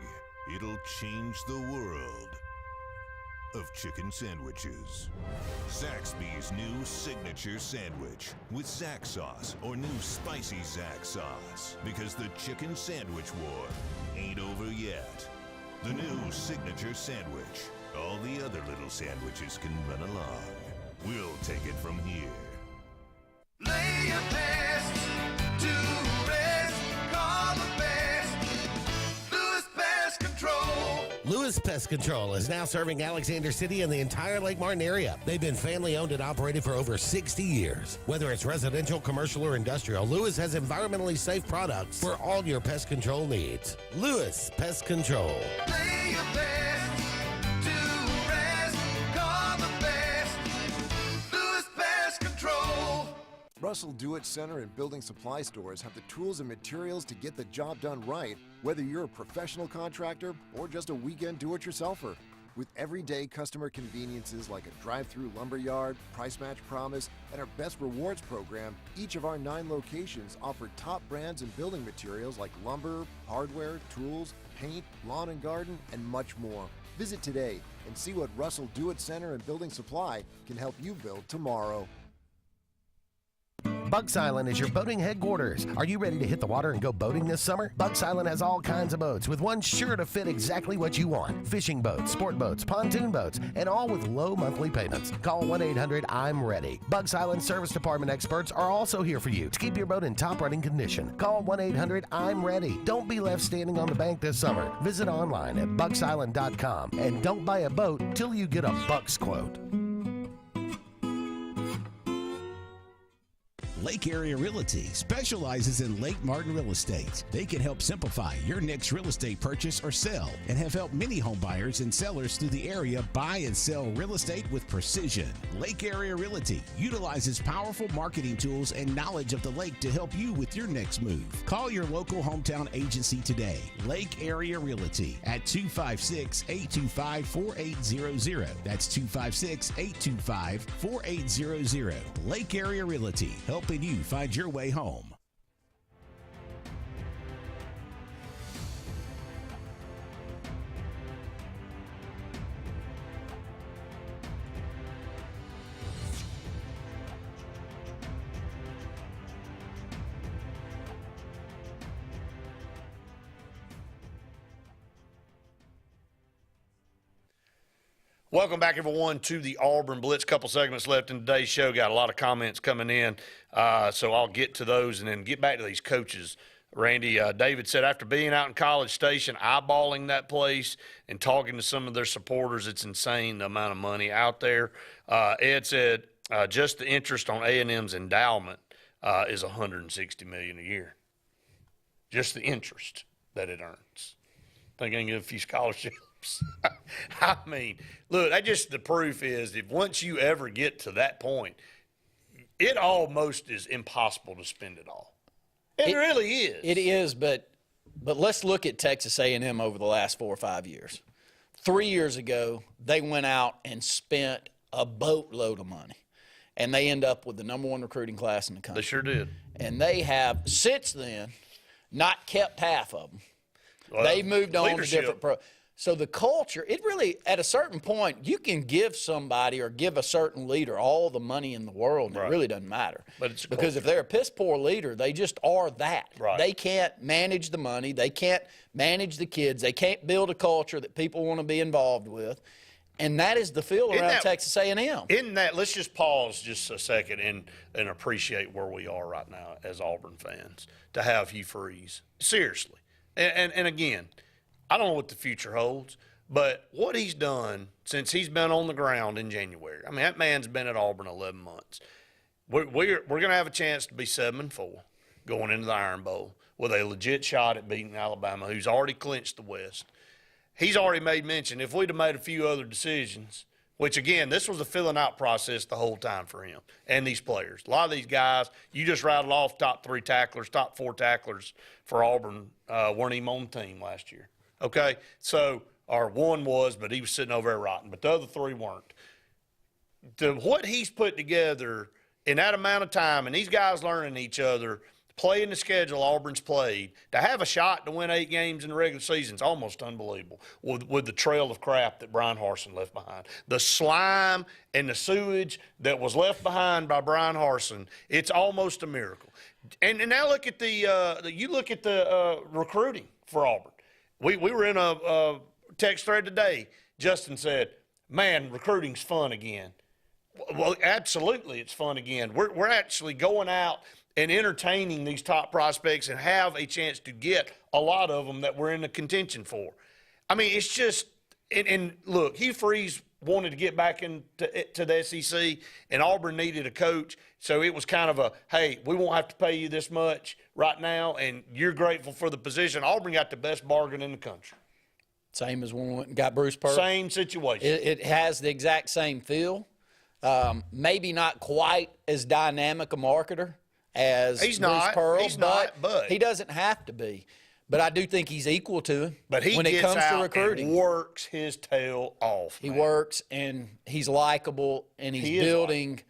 it'll change the world of chicken sandwiches. Zaxby's new signature sandwich with Zax sauce or new spicy Zax sauce. Because the chicken sandwich war ain't over yet. The new signature sandwich. All the other little sandwiches can run along. We'll take it from here. Lay your best to rest. Call the best. Lewis Pest Control. Lewis Pest Control is now serving Alexander City and the entire Lake Martin area. They've been family owned and operated for over 60 years. Whether it's residential, commercial, or industrial, Lewis has environmentally safe products for all your pest control needs. Lewis Pest Control. Lay your best to rest. Call the best. Lewis Pest Control. Russell Do-It Center and building supply stores have the tools and materials to get the job done right, whether you're a professional contractor or just a weekend do-it-yourselfer. With everyday customer conveniences like a drive-through lumberyard, price match promise, and our Best Rewards program, each of our 9 locations offer top brands and building materials like lumber, hardware, tools, paint, lawn and garden, and much more. Visit today and see what Russell Do-It Center and Building Supply can help you build tomorrow. Bucks Island is your boating headquarters. Are you ready to hit the water and go boating this summer? Bucks Island has all kinds of boats, with one sure to fit exactly what you want. Fishing boats, sport boats, pontoon boats, and all with low monthly payments. Call 1-800-I'm-READY. Bucks Island Service Department experts are also here for you to keep your boat in top running condition. Call 1-800-I'm-READY. Don't be left standing on the bank this summer. Visit online at bucksisland.com and don't buy a boat till you get a Bucks quote. Lake Area Realty specializes in Lake Martin real estate. They can help simplify your next real estate purchase or sell and have helped many home buyers and sellers through the area buy and sell real estate with precision. Lake Area Realty utilizes powerful marketing tools and knowledge of the lake to help you with your next move. Call your local hometown agency today, Lake Area Realty, at 256-825-4800. That's 256-825-4800. Lake Area Realty, helping you find your way home. Welcome back, everyone, to the Auburn Blitz. Couple segments left in today's show. Got a lot of comments coming in, so I'll get to those and then get back to these coaches. Randy, David said, after being out in College Station, eyeballing that place and talking to some of their supporters, it's insane the amount of money out there. Ed said, just the interest on A&M's endowment is $160 million a year. Just the interest that it earns. I think I can get a few scholarships. I mean, look, that just the proof is if once you ever get to that point, it almost is impossible to spend it all. It really is. It is, but let's look at Texas A&M over the last 4 or 5 years. 3 years ago, they went out and spent a boatload of money, and they end up with the #1 recruiting class in the country. They sure did. And they have, since then, not kept half of them. Well, they moved on leadership. to different So the culture, it really, at a certain point, you can give somebody or give a certain leader all the money in the world, and it really doesn't matter. But it's because if they're a piss-poor leader, they just are that. Right. They can't manage the money. They can't manage the kids. They can't build a culture that people want to be involved with. And that is the feel around Texas A&M. Isn't that, let's just pause just a second and appreciate where we are right now as Auburn fans, to have Hugh Freeze. Seriously. And again, I don't know what the future holds, but what he's done since he's been on the ground in January, I mean, that man's been at Auburn 11 months. We're going to have a chance to be 7-4 going into the Iron Bowl with a legit shot at beating Alabama, who's already clinched the West. he's already made mention, if we'd have made a few other decisions, which, again, this was a filling out process the whole time for him and these players. A lot of these guys, you just rattled off top 3 tacklers, top 4 tacklers for Auburn weren't even on the team last year. Okay? So, or one was, but he was sitting over there rotting. But the other 3 weren't. What he's put together in that amount of time, and these guys learning each other, playing the schedule Auburn's played, to have a shot to win 8 games in the regular season is almost unbelievable with the trail of crap that Brian Harsin left behind. The slime and the sewage that was left behind by Brian Harsin, it's almost a miracle. And now look at the recruiting for Auburn. We were in a text thread today. Justin said, man, recruiting's fun again. Well, absolutely it's fun again. We're actually going out and entertaining these top prospects and have a chance to get a lot of them that we're in the contention for. I mean, it's just and look, Hugh Freeze wanted to get back to the SEC, and Auburn needed a coach. So it was kind of a, hey, we won't have to pay you this much right now, and you're grateful for the position. Auburn got the best bargain in the country. Same as when we went and got Bruce Pearl. Same situation. It has the exact same feel. Maybe not quite as dynamic a marketer as Bruce Pearl, but he doesn't have to be. But I do think he's equal to him when it gets comes out to recruiting. And works his tail off. He works, and he's likable, and he's building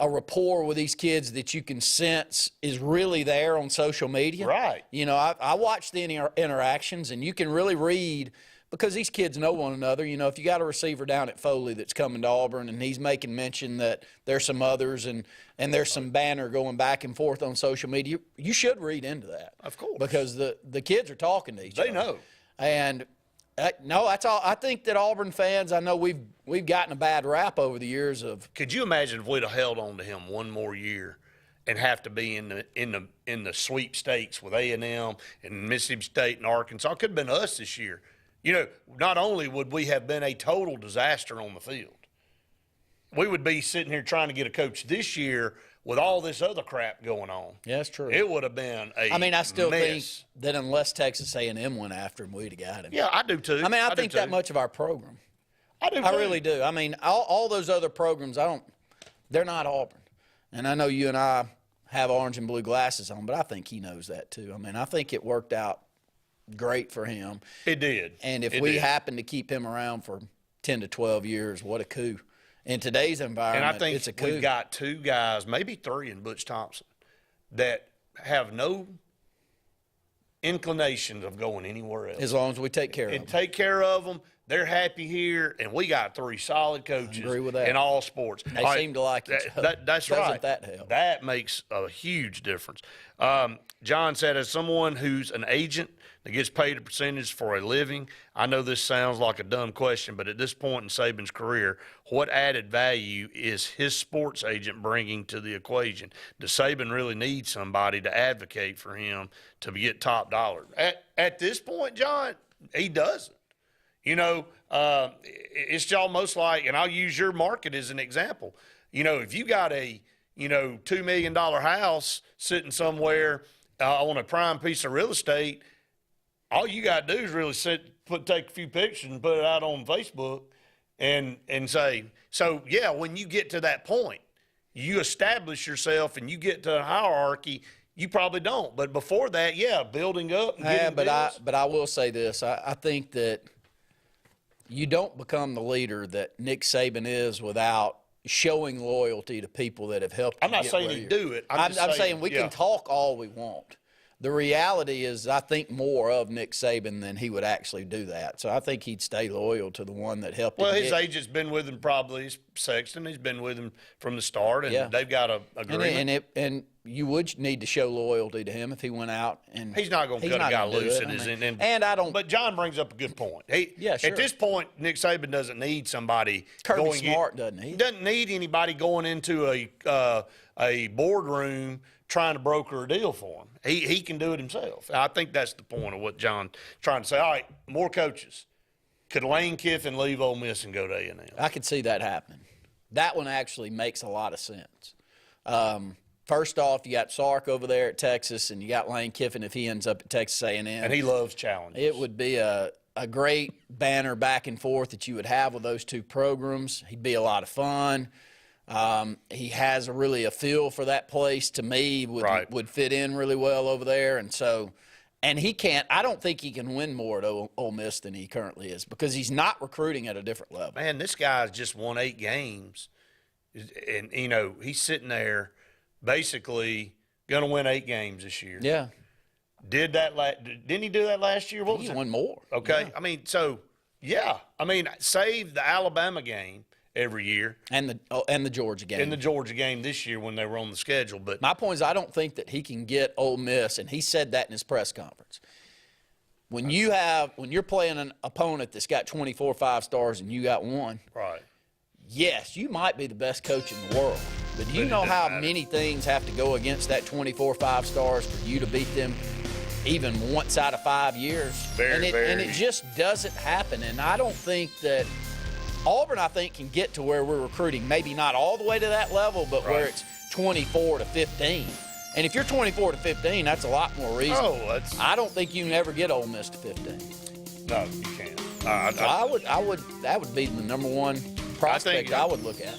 a rapport with these kids that you can sense is really there on social media. Right. You know, I watch the interactions, and you can really read, because these kids know one another. You know, if you got a receiver down at Foley that's coming to Auburn and he's making mention that there's some others and there's some banner going back and forth on social media, you should read into that. Of course. Because the kids are talking to each other. They know. And no, that's all. I think that Auburn fans, I know we've gotten a bad rap over the years of. Could you imagine if we'd have held on to him one more year and have to be in the sweepstakes with A&M and Mississippi State and Arkansas? It could have been us this year. You know, not only would we have been a total disaster on the field, we would be sitting here trying to get a coach this year with all this other crap going on. Yeah, that's true. It would have been a mess. I still think that unless Texas A&M went after him, we'd have got him. Yeah, I do too. I mean, I think that much of our program. I do too. I really do. I mean, all those other programs, they're not Auburn. And I know you and I have orange and blue glasses on, but I think he knows that too. I mean, I think it worked out great for him. It did. And if we happen to keep him around for 10 to 12 years, what a coup. In today's environment, and I think it's a coup. we've got 2 guys, maybe 3 in Butch Thompson, that have no inclination of going anywhere else. As long as we take care of them. Take care of them. They're happy here, and we got 3 solid coaches in all sports. They seem to like each other. That's Doesn't right. that help? That makes a huge difference. John said, as someone who's an agent that gets paid a percentage for a living, I know this sounds like a dumb question, but at this point in Saban's career, what added value is his sports agent bringing to the equation? Does Saban really need somebody to advocate for him to get top dollar? At this point, John, he doesn't. You know, it's almost like, and I'll use your market as an example. You know, if you got a, $2 million house sitting somewhere on a prime piece of real estate, all you got to do is really take a few pictures and put it out on Facebook and say, so, yeah, when you get to that point, you establish yourself and you get to a hierarchy. You probably don't. But before that, yeah, building up. And but I will say this. I think that you don't become the leader that Nick Saban is without showing loyalty to people that have helped you. I'm not saying he do it. I'm saying we can talk all we want. The reality is I think more of Nick Saban than he would actually do that. So I think he'd stay loyal to the one that helped him. Well, his agent's been with him probably, Sexton. He's been with him from the start, and they've got an agreement. And you would need to show loyalty to him if he went out. And he's not going to cut a guy loose. And I don't. But John brings up a good point. Sure. At this point, Nick Saban doesn't need somebody Kirby Smart doesn't he? He doesn't need anybody going into a boardroom trying to broker a deal for him. He can do it himself. I think that's the point of what John's trying to say. All right, more coaches. Could Lane Kiffin leave Ole Miss and go to A&M? I could see that happening. That one actually makes a lot of sense. First off, you got Sark over there at Texas, and you got Lane Kiffin if he ends up at Texas A&M. And he loves challenges. It would be a a great banner back and forth that you would have with those two programs. He'd be a lot of fun. He has really a feel for that place. To me, would fit in really well over there. And so, and he can't. I don't think he can win more at Ole Miss than he currently is because he's not recruiting at a different level. Man, this guy's just won 8 games, and you know he's sitting there, basically going to win 8 games this year. Yeah. Didn't he do that last year? What was he it? won more. Okay. Yeah. I mean, so yeah. I mean, save the Alabama game every year. And the Georgia game. And the Georgia game this year when they were on the schedule. But my point is I don't think that he can get Ole Miss, and he said that in his press conference. When you're playing an opponent that's got 24 5-stars and you got 1. Right. Yes, you might be the best coach in the world. But do you know how many things have to go against that 24 5-stars for you to beat them even once out of 5 years? And it just doesn't happen. And I don't think that Auburn, I think, can get to where we're recruiting, maybe not all the way to that level, but where it's 24 to 15. And if you're 24 to 15, that's a lot more reasonable. I don't think you can ever get Ole Miss to 15. No, you can't. That would be the number one prospect I would look at.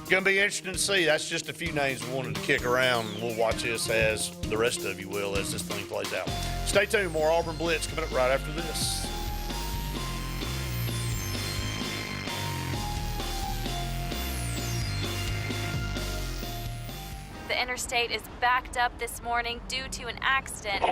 Going to be interesting to see. That's just a few names we wanted to kick around, and we'll watch this as the rest of you will as this thing plays out. Stay tuned. More Auburn Blitz coming up right after this. The interstate is backed up this morning due to an accident.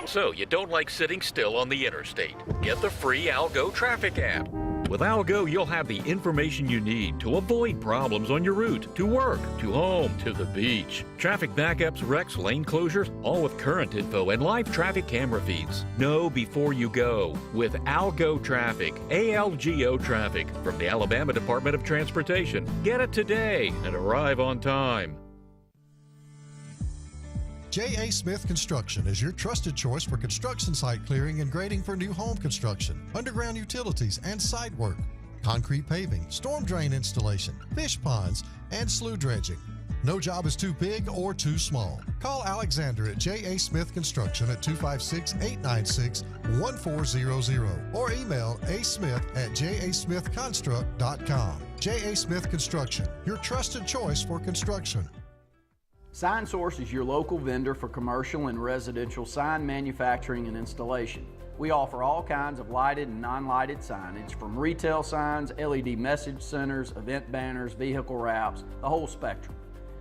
So you don't like sitting still on the interstate? Get the free Algo traffic app. With Algo, you'll have the information you need to avoid problems on your route to work, to home, to the beach. Traffic backups, wrecks, lane closures, all with current info and live traffic camera feeds. Know before you go with Algo Traffic, ALGO Traffic from the Alabama Department of Transportation. Get it today and arrive on time. J.A. Smith Construction is your trusted choice for construction site clearing and grading for new home construction, underground utilities and site work, concrete paving, storm drain installation, fish ponds, and slough dredging. No job is too big or too small. Call Alexander at J.A. Smith Construction at 256-896-1400 or email asmith@jasmithconstruct.com. J.A. Smith Construction, your trusted choice for construction. Sign Source is your local vendor for commercial and residential sign manufacturing and installation. We offer all kinds of lighted and non-lighted signage, from retail signs, LED message centers, event banners, vehicle wraps, the whole spectrum.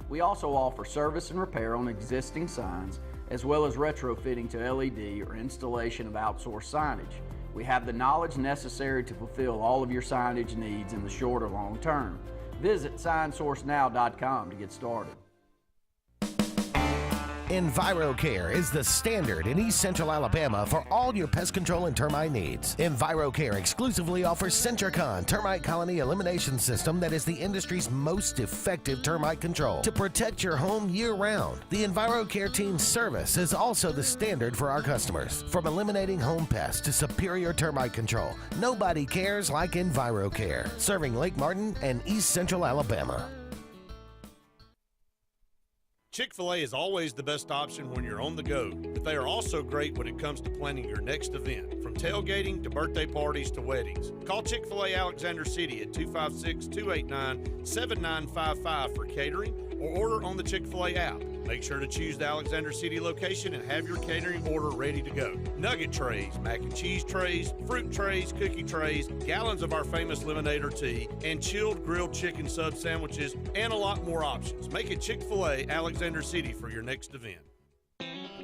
We also offer service and repair on existing signs, as well as retrofitting to LED or installation of outsourced signage. We have the knowledge necessary to fulfill all of your signage needs in the short or long term. Visit signsourcenow.com to get started. EnviroCare is the standard in East Central Alabama for all your pest control and termite needs. EnviroCare exclusively offers Centricon termite colony elimination system that is the industry's most effective termite control to protect your home year-round. The EnviroCare team's service is also the standard for our customers. From eliminating home pests to superior termite control, nobody cares like EnviroCare, serving Lake Martin and East Central Alabama. Chick-fil-A is always the best option when you're on the go, but they are also great when it comes to planning your next event, from tailgating to birthday parties to weddings. Call Chick-fil-A Alexander City at 256-289-7955 for catering or order on the Chick-fil-A app. Make sure to choose the Alexander City location and have your catering order ready to go. Nugget trays, mac and cheese trays, fruit trays, cookie trays, gallons of our famous lemonade or tea, and chilled grilled chicken sub sandwiches, and a lot more options. Make it Chick-fil-A Alexander City for your next event.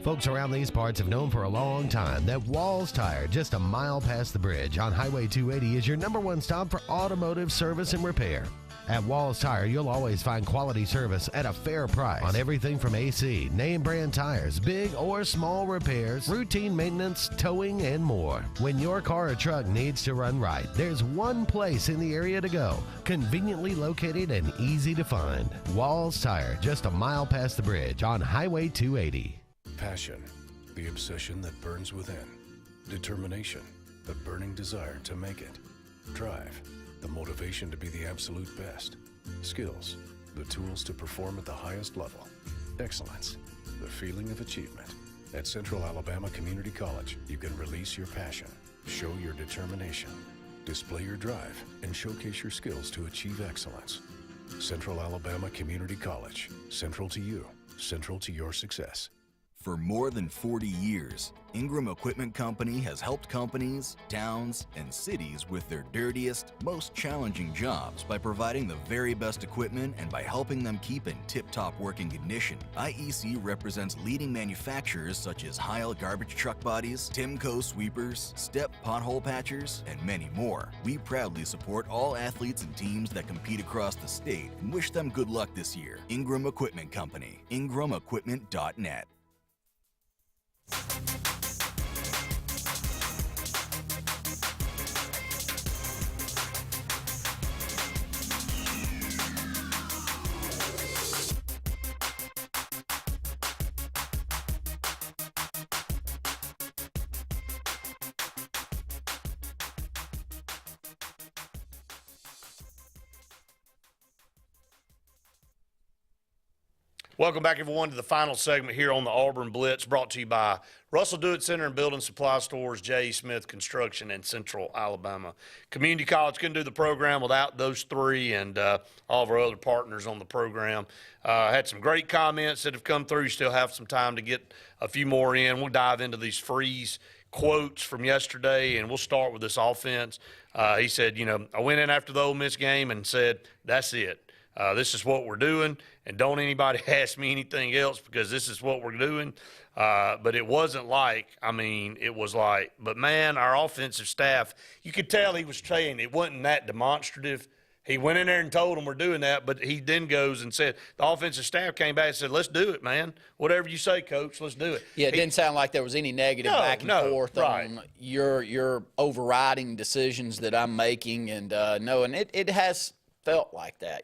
Folks around these parts have known for a long time that Walls Tire, just a mile past the bridge on Highway 280, is your #1 stop for automotive service and repair. At Walls Tire, you'll always find quality service at a fair price on everything from AC, name brand tires, big or small repairs, routine maintenance, towing, and more. When your car or truck needs to run right, there's one place in the area to go, conveniently located and easy to find. Walls Tire, just a mile past the bridge on Highway 280. Passion, the obsession that burns within. Determination, the burning desire to make it. Drive, the motivation to be the absolute best. Skills, the tools to perform at the highest level. Excellence, the feeling of achievement. At Central Alabama Community College, you can release your passion. Show your determination, display your drive, and showcase your skills to achieve excellence. Central Alabama Community College. Central to you. Central to your success. For more than 40 years, Ingram Equipment Company has helped companies, towns, and cities with their dirtiest, most challenging jobs by providing the very best equipment and by helping them keep in tip-top working condition. IEC represents leading manufacturers such as Heil garbage truck bodies, Timco sweepers, Step pothole patchers, and many more. We proudly support all athletes and teams that compete across the state and wish them good luck this year. Ingram Equipment Company, ingramequipment.net. Welcome back, everyone, to the final segment here on the Auburn Blitz, brought to you by Russell Do-It Center and Building Supply Stores, J. Smith Construction, and Central Alabama Community College. Couldn't do the program without those three and all of our other partners on the program. Had some great comments that have come through. Still have some time to get a few more in. We'll dive into these Freeze quotes from yesterday, and we'll start with this offense. He said, I went in after the Ole Miss game and said, that's it. This is what we're doing, and don't anybody ask me anything else because this is what we're doing. But it wasn't like, it was like, but man, our offensive staff, you could tell he was saying it wasn't that demonstrative. He went in there and told them we're doing that, but he then goes and said, the offensive staff came back and said, let's do it, man. Whatever you say, Coach, let's do it. Yeah, it didn't sound like there was any negative back and forth on your overriding decisions that I'm making. And it has felt like that.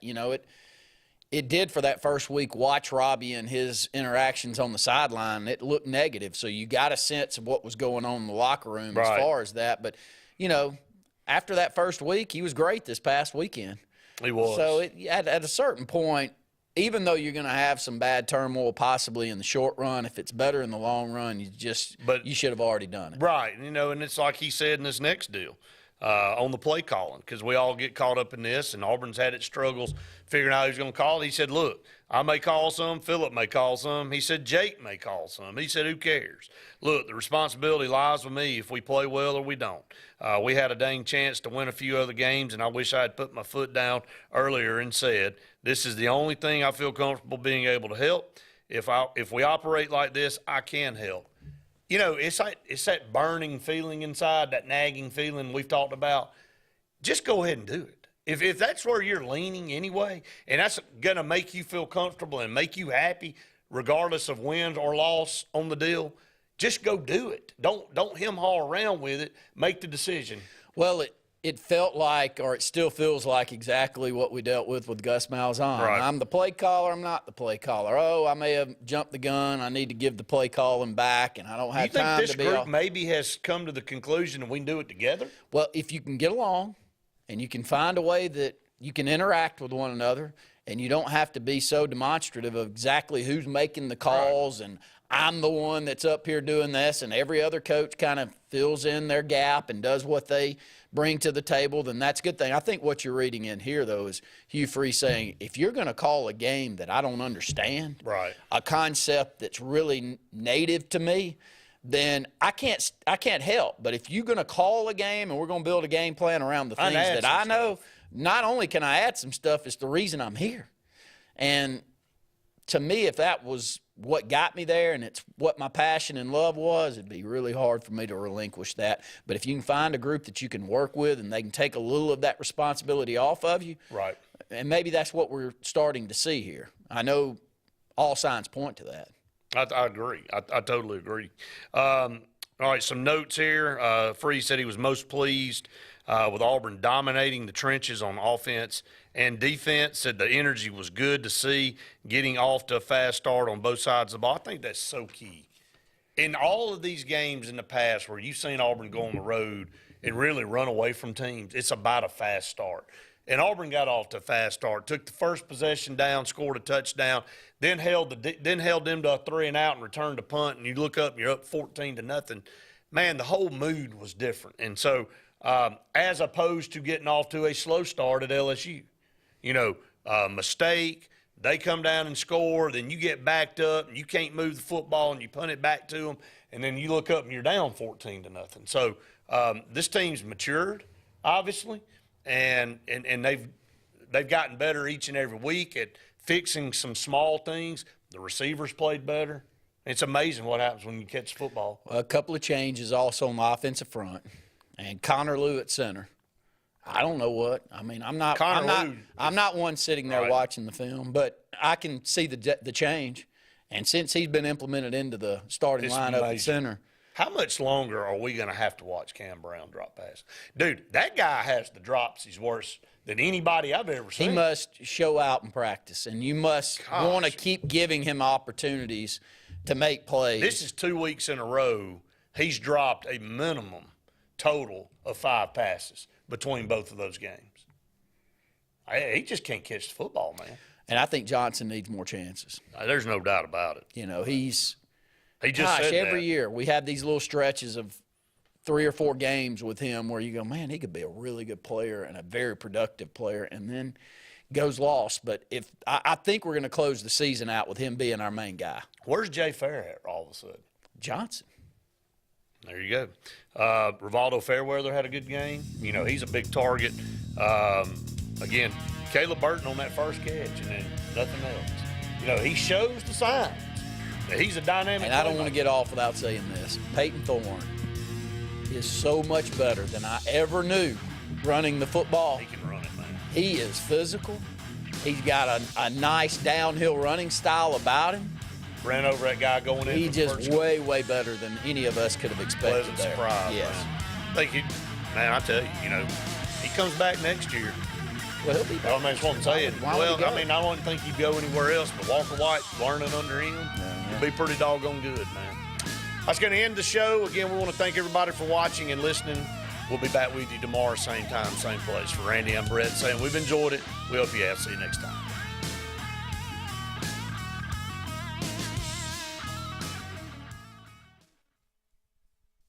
It did for that first week. Watch Robbie and his interactions on the sideline. It looked negative. So you got a sense of what was going on in the locker room as far as that. But, after that first week, he was great this past weekend. He was. So at a certain point, even though you're going to have some bad turmoil possibly in the short run, if it's better in the long run, you should have already done it. Right. And it's like he said in this next deal. On the play calling, because we all get caught up in this, and Auburn's had its struggles figuring out who's going to call it. He said, look, I may call some, Phillip may call some. He said, Jake may call some. He said, who cares? Look, the responsibility lies with me if we play well or we don't. We had a dang chance to win a few other games, and I wish I had put my foot down earlier and said, this is the only thing I feel comfortable being able to help. If we operate like this, I can help. It's that burning feeling inside, that nagging feeling we've talked about. Just go ahead and do it. If that's where you're leaning anyway, and that's going to make you feel comfortable and make you happy regardless of win or loss on the deal, just go do it. Don't hem-haw around with it. Make the decision. Well, it felt like, or it still feels like, exactly what we dealt with Gus Malzahn. Right. I'm the play caller. I'm not the play caller. Oh, I may have jumped the gun. I need to give the play calling back, and I don't have time to be. You think this group maybe has come to the conclusion that we can do it together? Well, if you can get along and you can find a way that you can interact with one another and you don't have to be so demonstrative of exactly who's making the calls and I'm the one that's up here doing this, and every other coach kind of fills in their gap and does what they bring to the table, then that's a good thing. I think what you're reading in here, though, is Hugh Freeze saying, if you're going to call a game that I don't understand, a concept that's really native to me, then I can't help. But if you're going to call a game and we're going to build a game plan around the things that I know, not only can I add some stuff, it's the reason I'm here. And to me, if that was what got me there and it's what my passion and love was, it'd be really hard for me to relinquish that. But if you can find a group that you can work with and they can take a little of that responsibility off of you, right? And maybe that's what we're starting to see here. I know all signs point to that. I agree. I totally agree. All right, some notes here. Freeze said he was most pleased with Auburn dominating the trenches on offense and defense. Said the energy was good to see, getting off to a fast start on both sides of the ball. I think that's so key. In all of these games in the past where you've seen Auburn go on the road and really run away from teams, it's about a fast start. And Auburn got off to a fast start, took the first possession down, scored a touchdown, then held them to a 3-and-out and returned a punt, and you look up and you're up 14-0. man, the whole mood was different. And so as opposed to getting off to a slow start at LSU, mistake, they come down and score, then you get backed up and you can't move the football and you punt it back to them, and then you look up and you're down 14-0. So this team's matured, obviously, and they've gotten better each and every week at fixing some small things. The receivers played better. It's amazing what happens when you catch the football. A couple of changes also on the offensive front, and Connor Lew at center. I don't know what. I mean, I'm not one sitting there watching the film, but I can see the change. And since he's been implemented into the starting lineup at center. How much longer are we going to have to watch Cam Brown drop pass? Dude, that guy has the drops. He's worse than anybody I've ever seen. He must show out in practice, and you must want to keep giving him opportunities to make plays. This is 2 weeks in a row. He's dropped a minimum total of 5 passes between both of those games. He just can't catch the football, man. And I think Johnson needs more chances. There's no doubt about it. He just said every that. year we have these little stretches of 3 or 4 games with him where you go, man, he could be a really good player and a very productive player, and then goes lost. But I think we're going to close the season out with him being our main guy. Where's Jay Fair at all of a sudden? Johnson. There you go. Rivaldo Fairweather had a good game. He's a big target. Again, Caleb Burton on that first catch, and then nothing else. He shows the signs that he's a dynamic And I don't want to get off without saying this. Peyton Thorne is so much better than I ever knew running the football. He can run it, man. He is physical. He's got a nice downhill running style about him. Ran over that guy going in. He's just way, way better than any of us could have expected. Pleasant there. surprise, Yes. Man, I tell you, he comes back next year. Well, he'll be back. I just want to say it. Why would he go? I wouldn't think he'd go anywhere else, but Walker White learning under him will be pretty doggone good, man. That's going to end the show. Again, we want to thank everybody for watching and listening. We'll be back with you tomorrow, same time, same place. For Randy, I'm Brett saying we've enjoyed it. We hope you have. See you next time.